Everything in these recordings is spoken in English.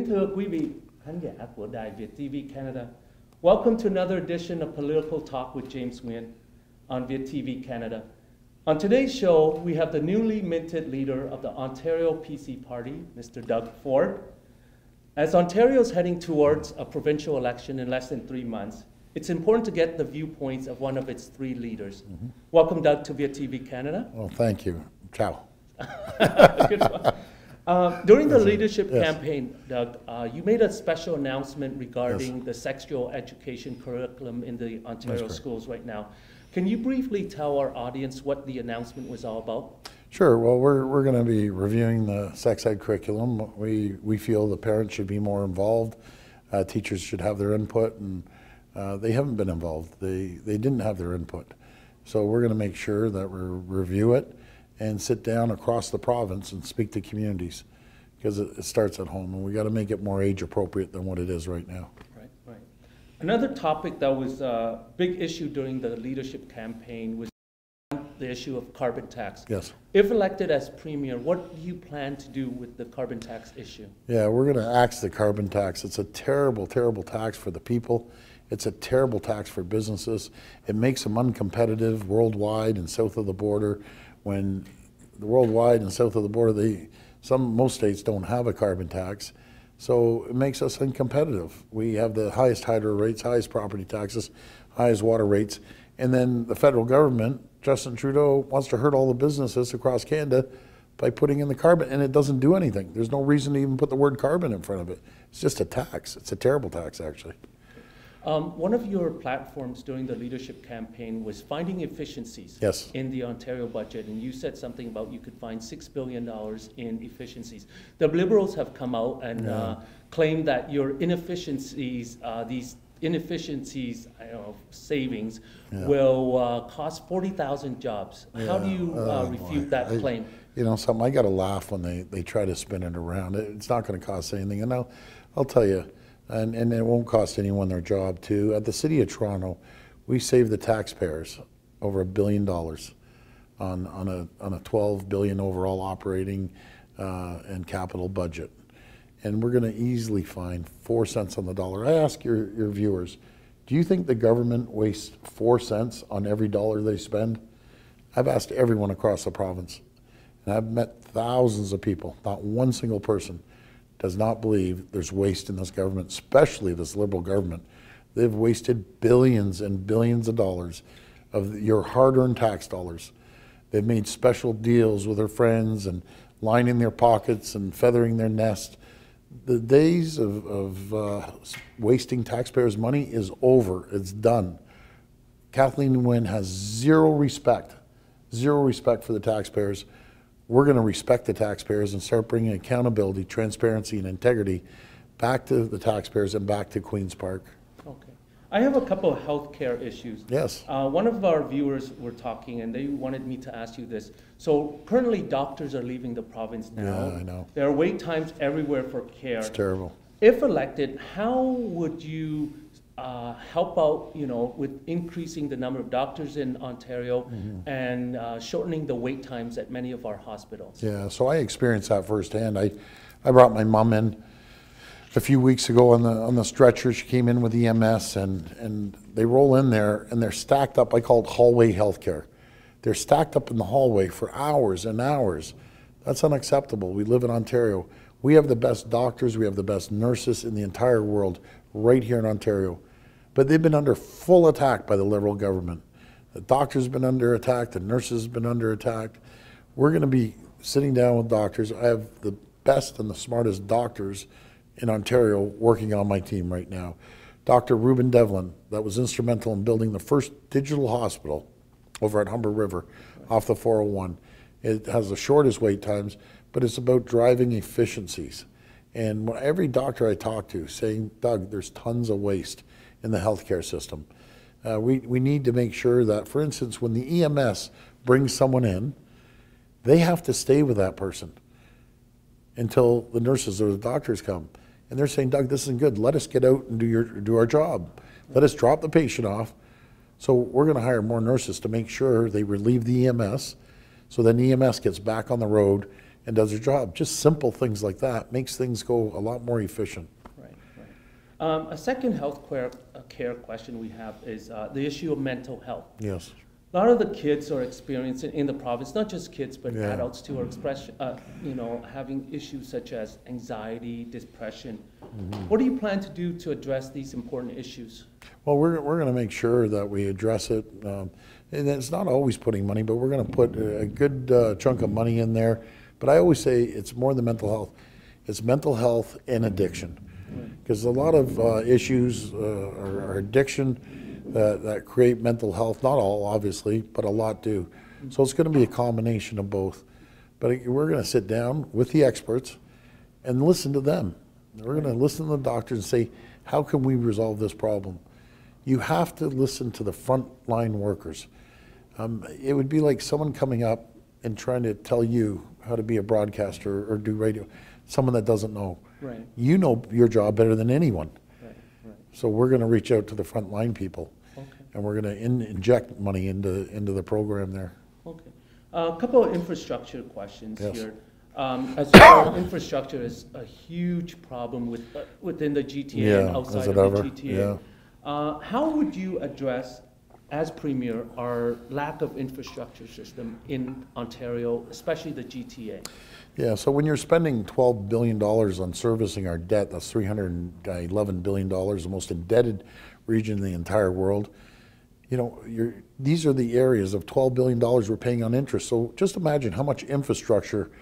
Kính thưa quý vị khán giả của đài VIETV Canada, welcome to another edition of Political Talk with James Nguyen on VIETV Canada. On today's show, we have the newly minted leader of the Ontario PC Party, Mr. Doug Ford. As Ontario is heading towards a provincial election in less than 3 months, it's important to get the viewpoints of one of its 3 leaders. Welcome, Doug, to VIETV Canada. Well, thank you. Ciao. Good one. During the leadership campaign, Doug, you made a special announcement regarding the sexual education curriculum in the Ontario schools right now. Can you briefly tell our audience what the announcement was all about? Sure. Well, we're going to be reviewing the sex ed curriculum. We feel the parents should be more involved. Teachers should have their input, and they haven't been involved. They didn't have their input. So we're going to make sure that we review it and sit down across the province and speak to communities, because it starts at home, and we got to make it more age appropriate than what it is right now. Right. Another topic that was a big issue during the leadership campaign was the issue of carbon tax. Yes. If elected as premier, what do you plan to do with the carbon tax issue? Yeah, we're going to axe the carbon tax. It's a terrible, terrible tax for the people. It's a terrible tax for businesses. It makes them uncompetitive worldwide and south of the border. When the worldwide and south of the border, most states don't have a carbon tax, so it makes us uncompetitive. We have the highest hydro rates, highest property taxes, highest water rates, and then the federal government, Justin Trudeau, wants to hurt all the businesses across Canada by putting in the carbon, and it doesn't do anything. There's no reason to even put the word carbon in front of it. It's just a tax. It's a terrible tax, actually. One of your platforms during the leadership campaign was finding efficiencies in the Ontario budget, and you said something about you could find $6 billion in efficiencies. The Liberals have come out and claimed that your inefficiencies, these inefficiencies savings, will cost 40,000 jobs. How do you refute that claim? You know something, I got to laugh when they try to spin it around. It's not going to cost anything, and I'll tell you, and it won't cost anyone their job too. At the City of Toronto, we save the taxpayers over $1 billion on a $12 billion overall operating and capital budget, and we're going to easily find 4 cents on the dollar. I ask your viewers, do you think the government wastes 4 cents on every dollar they spend? I've asked everyone across the province, and I've met thousands of people. Not one single person does not believe there's waste in this government, especially this Liberal government. They've wasted billions and billions of dollars of your hard-earned tax dollars. They've made special deals with their friends and lining their pockets and feathering their nest. The days of wasting taxpayers' money is over. It's done. Kathleen Wynne has zero respect for the taxpayers. We're going to respect the taxpayers and start bringing accountability, transparency, and integrity back to the taxpayers and back to Queen's Park. Okay. I have a couple of healthcare issues. Yes. One of our viewers were talking, and they wanted me to ask you this. So currently, doctors are leaving the province now. Yeah, I know. There are wait times everywhere for care. It's terrible. If elected, how would you help out, with increasing the number of doctors in Ontario and shortening the wait times at many of our hospitals? Yeah, so I experienced that firsthand. I brought my mom in a few weeks ago on the stretcher. She came in with EMS, and they roll in there, and they're stacked up. I call it hallway healthcare. They're stacked up in the hallway for hours and hours. That's unacceptable. We live in Ontario. We have the best doctors, we have the best nurses in the entire world right here in Ontario. But they've been under full attack by the Liberal government. The doctors have been under attack, the nurses have been under attack. We're going to be sitting down with doctors. I have the best and the smartest doctors in Ontario working on my team right now. Dr. Ruben Devlin, that was instrumental in building the first digital hospital over at Humber River off the 401. It has the shortest wait times, but it's about driving efficiencies. And every doctor I talk to saying, Doug, there's tons of waste in the healthcare system. We need to make sure that, for instance, when the EMS brings someone in, they have to stay with that person until the nurses or the doctors come. And they're saying, Doug, this isn't good. Let us get out and do our job. Let us drop the patient off. So we're going to hire more nurses to make sure they relieve the EMS, so then EMS gets back on the road and does their job. Just simple things like that makes things go a lot more efficient. Right, right. A second health care question we have is the issue of mental health. Yes. A lot of the kids are experiencing in the province, not just kids, but Yeah. adults too, are having issues such as anxiety, depression. What do you plan to do to address these important issues? Well, we're going to make sure that we address it. And it's not always putting money, but we're going to put a good chunk of money in there. But I always say it's more than mental health. It's mental health and addiction. Because a lot of issues are addiction that create mental health. Not all, obviously, but a lot do. So it's going to be a combination of both. But we're going to sit down with the experts and listen to them. We're going to listen to the doctors and say, how can we resolve this problem? You have to listen to the frontline workers. It would be like someone coming up and trying to tell you how to be a broadcaster or do radio, someone that doesn't know. Right. You know your job better than anyone. Right, right. So we're going to reach out to the frontline people, Okay. and we're going to inject money into the program there. Okay. A couple of infrastructure questions Yes. here. As you know, infrastructure is a huge problem within the GTA and outside of the GTA. Yeah. How would you address, as Premier, our lack of infrastructure system in Ontario, especially the GTA? Yeah, so when you're spending $12 billion on servicing our debt, that's $311 billion, the most indebted region in the entire world. You know, these are the areas of $12 billion we're paying on interest. So just imagine how much infrastructure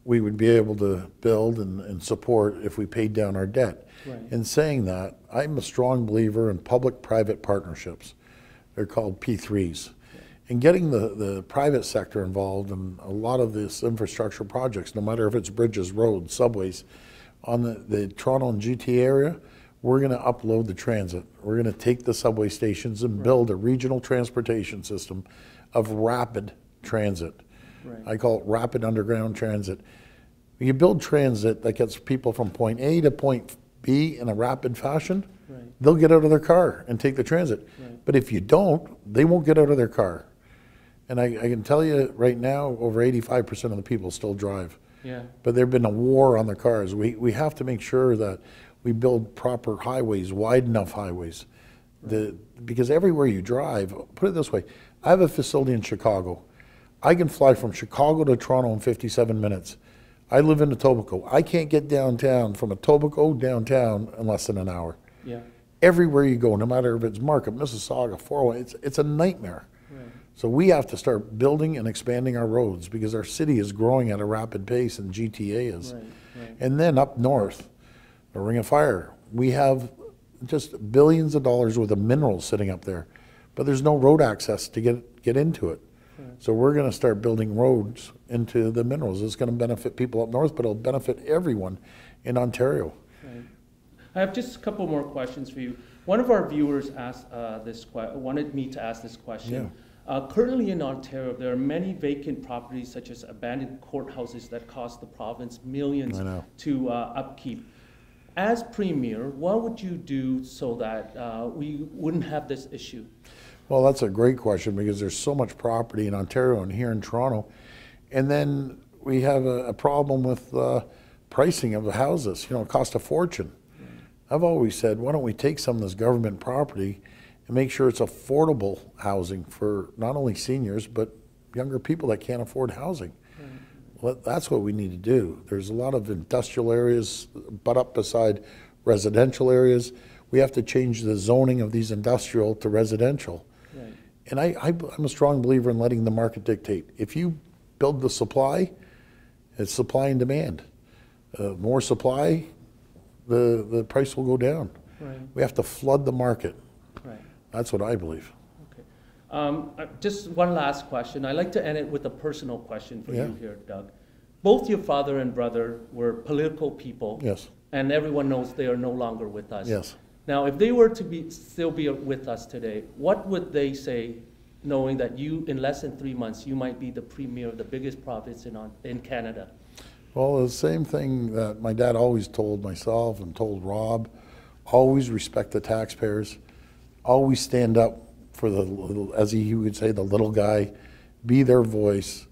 we would be able to build and support if we paid down our debt. Right. In saying that, I'm a strong believer in public-private partnerships. They're called P3s. And getting the private sector involved in a lot of these infrastructure projects, no matter if it's bridges, roads, subways, on the Toronto and GTA area, we're going to upload the transit. We're going to take the subway stations and build a regional transportation system of rapid transit. Right. I call it rapid underground transit. You build transit that gets people from point A to point B in a rapid fashion, Right. they'll get out of their car and take the transit. Right. But if you don't, they won't get out of their car. And I can tell you right now, over 85% of the people still drive. Yeah. But there's been a war on the cars. We have to make sure that we build proper highways, wide enough highways. Because everywhere you drive, put it this way, I have a facility in Chicago. I can fly from Chicago to Toronto in 57 minutes. I live in Etobicoke. I can't get downtown from Etobicoke downtown in less than an hour. Yeah. Everywhere you go, no matter if it's Markham, Mississauga, 401, it's a nightmare. Right. So we have to start building and expanding our roads because our city is growing at a rapid pace and GTA is. Right. Right. And then up north, the Ring of Fire, we have just billions of dollars worth of minerals sitting up there, but there's no road access to get into it. Right. So we're going to start building roads into the minerals. It's going to benefit people up north, but it'll benefit everyone in Ontario. Right. I have just a couple more questions for you. One of our viewers asked wanted me to ask this question. Yeah. Currently in Ontario, there are many vacant properties such as abandoned courthouses that cost the province millions to upkeep. As Premier, what would you do so that we wouldn't have this issue? Well, that's a great question because there's so much property in Ontario and here in Toronto. And then we have a problem with pricing of the houses. You know, it costs a fortune. Right. I've always said, why don't we take some of this government property and make sure it's affordable housing for not only seniors, but younger people that can't afford housing. Right. Well, that's what we need to do. There's a lot of industrial areas butt up beside residential areas. We have to change the zoning of these industrial to residential. Right. And I'm a strong believer in letting the market dictate. If you build the supply, it's supply and demand. More supply, the price will go down. Right. We have to flood the market. Right. That's what I believe. Okay. Just one last question. I like to end it with a personal question for you here, Doug. Both your father and brother were political people. Yes. And everyone knows they are no longer with us. Yes. Now, if they were to still be with us today, what would they say, knowing that you, in less than 3 months, you might be the premier of the biggest province in Canada? Well, the same thing that my dad always told myself and told Rob, always respect the taxpayers, always stand up for the little, as he would say, the little guy, be their voice,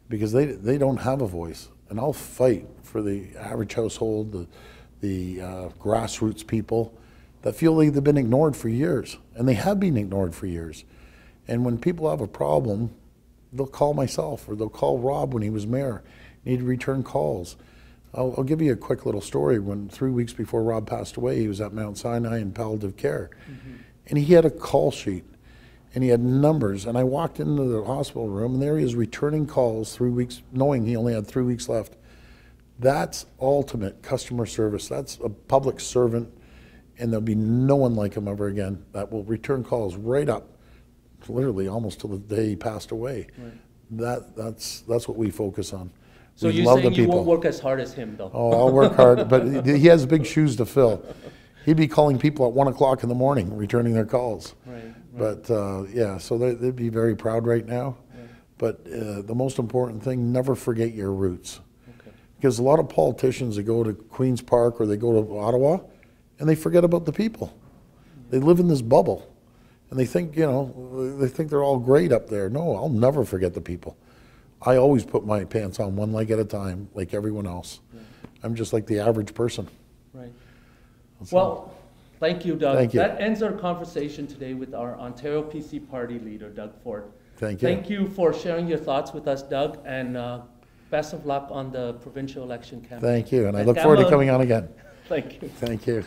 because they don't have a voice. and I'll fight for the average household, the grassroots people that feel they've been ignored for years, and they have been ignored for years. And when people have a problem, they'll call myself or they'll call Rob when he was mayor, need to return calls. I'll give you a quick little story. When 3 weeks before Rob passed away, he was at Mount Sinai in palliative care. And he had a call sheet and he had numbers. And I walked into the hospital room and there he is returning calls 3 weeks, knowing he only had 3 weeks left. That's ultimate customer service. That's a public servant, and there'll be no one like him ever again that will return calls right up, literally almost till the day he passed away. Right. That's what we focus on. So you're saying you won't work as hard as him, though? Oh, I'll work hard, but he has big shoes to fill. He'd be calling people at 1 o'clock in the morning, returning their calls. Right. But yeah, so they'd be very proud right now. Right. But the most important thing, never forget your roots. Okay. Because a lot of politicians, they go to Queen's Park or they go to Ottawa, and they forget about the people. They live in this bubble, and they think, you know, they think they're all great up there. No, I'll never forget the people. I always put my pants on one leg at a time, like everyone else. Yeah. I'm just like the average person. Right. Well, thank you, Doug. Thank you. That ends our conversation today with our Ontario PC Party leader, Doug Ford. Thank you. Thank you for sharing your thoughts with us, Doug, and best of luck on the provincial election campaign. Thank you, and I look forward to coming on again. Thank you. Thank you.